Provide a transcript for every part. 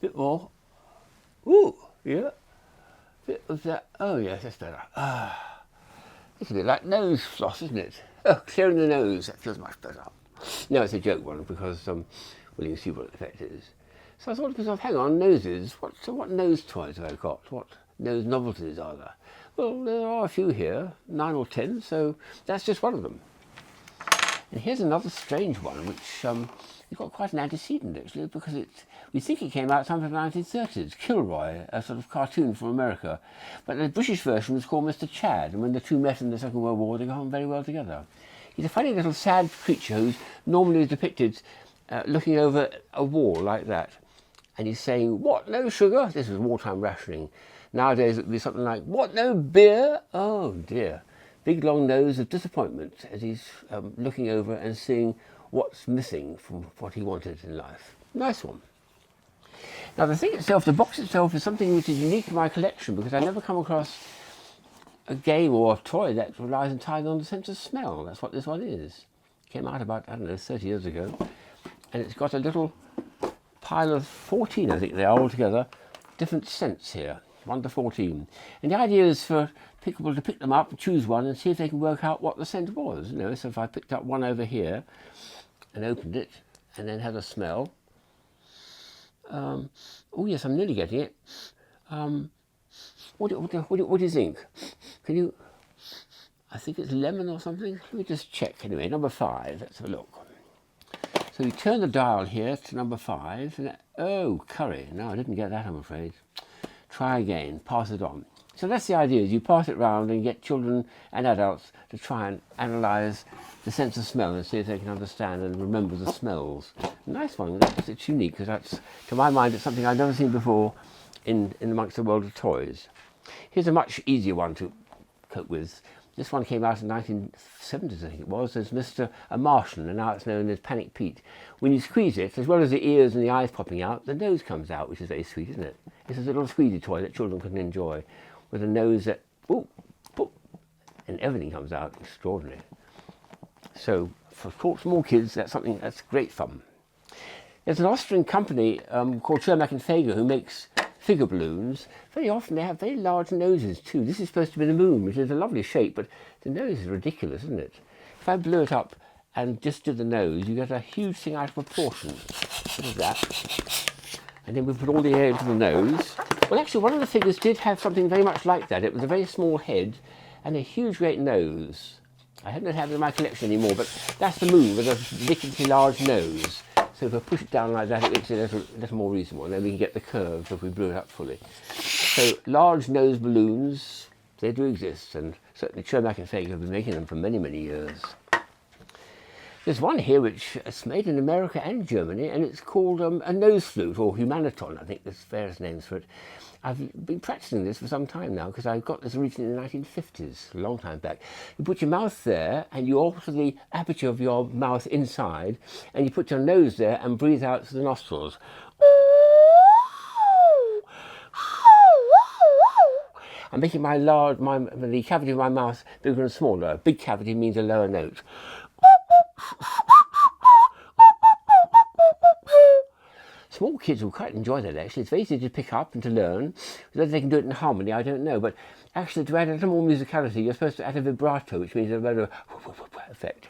Bit more. Ooh, yeah. Bit of that. Oh yes, that's better. It's a bit like nose floss, isn't it? Oh, clearing the nose. That feels much better. No, it's a joke one because well, you can see what the effect is. So I thought to myself, hang on, noses. What nose toys have I got? What nose novelties are there? Well, there are a few here, 9 or 10. So that's just one of them. And here's another strange one, which it's got quite an antecedent actually, because we think it came out sometime in the 1930s. Kilroy, a sort of cartoon from America, but the British version was called Mr. Chad, and when the two met in the Second World War, they got on very well together. He's a funny little sad creature who's normally depicted looking over a wall like that, and he's saying, "What, no sugar?" This was wartime rationing. Nowadays it would be something like, "What, no beer?" Oh dear. Big long nose of disappointment as he's looking over and seeing what's missing from what he wanted in life. Nice one. Now the thing itself, the box itself, is something which is unique in my collection because I never come across a game or a toy that relies entirely on the sense of smell. That's what this one is. It came out about, I don't know, 30 years ago. And it's got a little pile of 14, I think they are altogether, different scents here. 1 to 14. And the idea is for people to pick them up, choose one, and see if they can work out what the scent was. You know, so if I picked up one over here and opened it and then had a smell. Oh yes, I'm nearly getting it. What do you think? Can you? I think it's lemon or something. Let me just check anyway. Number 5. Let's have a look. So you turn the dial here to number 5. And oh, curry. No, I didn't get that, I'm afraid. Try again, pass it on. So that's the idea, is you pass it round and get children and adults to try and analyse the sense of smell and see if they can understand and remember the smells. Nice one, it's unique because that's, to my mind, it's something I've never seen before in amongst the world of toys. Here's a much easier one to cope with. This one came out in the 1970s, I think it was, as Mr. A Martian, and now it's known as Panic Pete. When you squeeze it, as well as the ears and the eyes popping out, the nose comes out, which is very sweet, isn't it? It's a little squeezy toy that children can enjoy, with a nose that, ooh, poof, and everything comes out. Extraordinary. So, for small kids, that's something that's great fun. There's an Austrian company called Schermack and Fager who makes figure balloons. Very often they have very large noses too. This is supposed to be the moon, which is a lovely shape, but the nose is ridiculous, isn't it? If I blew it up and just did the nose, you get a huge thing out of proportion. Look at that. And then we put all the air into the nose. Well, actually, one of the figures did have something very much like that. It was a very small head and a huge, great nose. I don't have it in my collection anymore, but that's the moon with a ridiculously large nose. So if I push it down like that, it makes it a little more reasonable, and then we can get the curve if we blew it up fully. So large nose balloons, they do exist, and certainly Schermack and Fager have been making them for many, many years. There's one here which is made in America and Germany, and it's called a nose flute, or humaniton, I think there's various names for it. I've been practicing this for some time now, because I got this originally in the 1950s, a long time back. You put your mouth there, and you alter the aperture of your mouth inside, and you put your nose there and breathe out through the nostrils. I'm making the cavity of my mouth bigger and smaller. A big cavity means a lower note. Small kids will quite enjoy that, actually. It's very easy to pick up and to learn. Whether they can do it in harmony, I don't know. But actually, to add a little more musicality, you're supposed to add a vibrato, which means a better effect.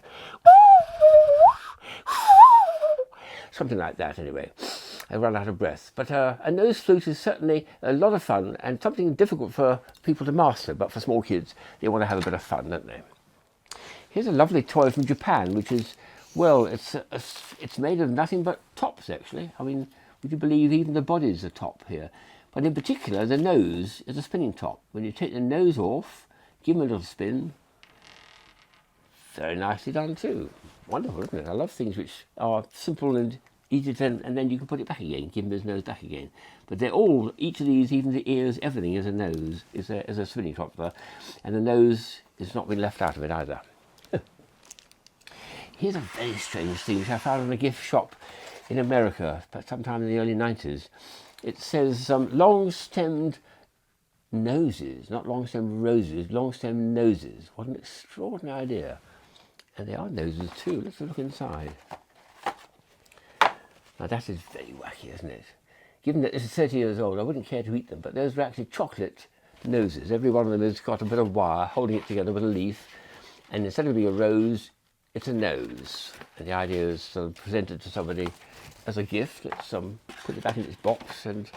Something like that, anyway. I run out of breath. But a nose flute is certainly a lot of fun and something difficult for people to master. But for small kids, they want to have a bit of fun, don't they? Here's a lovely toy from Japan, which is, well, it's made of nothing but tops, actually. I mean, would you believe even the body's a top here? But in particular, the nose is a spinning top. When you take the nose off, give them a little spin. Very nicely done too. Wonderful, isn't it? I love things which are simple and easy to, and then you can put it back again, give him his nose back again. But they're all, each of these, even the ears, everything is a nose, is a spinning top there. And the nose is not been left out of it either. Here's a very strange thing which I found in a gift shop in America, but sometime in the early 90s. It says long-stemmed noses, not long-stemmed roses, long-stemmed noses. What an extraordinary idea. And they are noses too. Let's have a look inside. Now that is very wacky, isn't it? given that this is 30 years old, I wouldn't care to eat them, but those were actually chocolate noses. Every one of them has got a bit of wire holding it together with a leaf, and instead of being a rose, it's a nose. And the idea is sort of presented to somebody as a gift. It's put it back in its box, and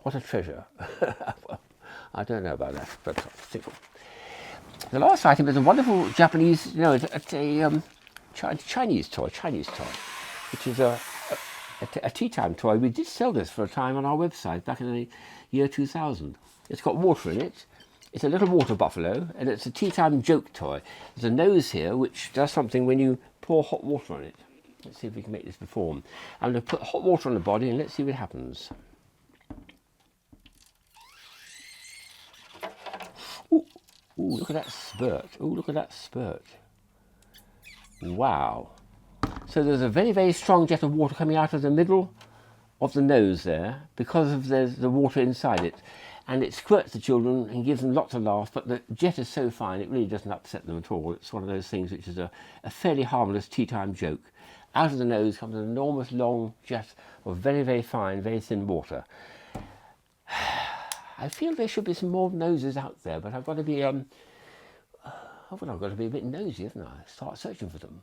what a treasure. Well, I don't know about that, but I think the last item is a wonderful Japanese, it's a Chinese toy, which is a tea time toy. We did sell this for a time on our website back in the year 2000. It's got water in it. It's a little water buffalo, and it's a tea time joke toy. There's a nose here which does something when you pour hot water on it. Let's see if we can make this perform. I'm going to put hot water on the body and let's see what happens. Ooh, look at that spurt. Ooh, look at that spurt. Wow. So there's a very, very strong jet of water coming out of the middle of the nose there because of the water inside it. And it squirts the children and gives them lots of laughs, but the jet is so fine it really doesn't upset them at all. It's one of those things which is a fairly harmless tea time joke. Out of the nose comes an enormous long jet of very, very fine, very thin water. I feel there should be some more noses out there, but I've got to be, I've got to be a bit nosy, haven't I? Start searching for them.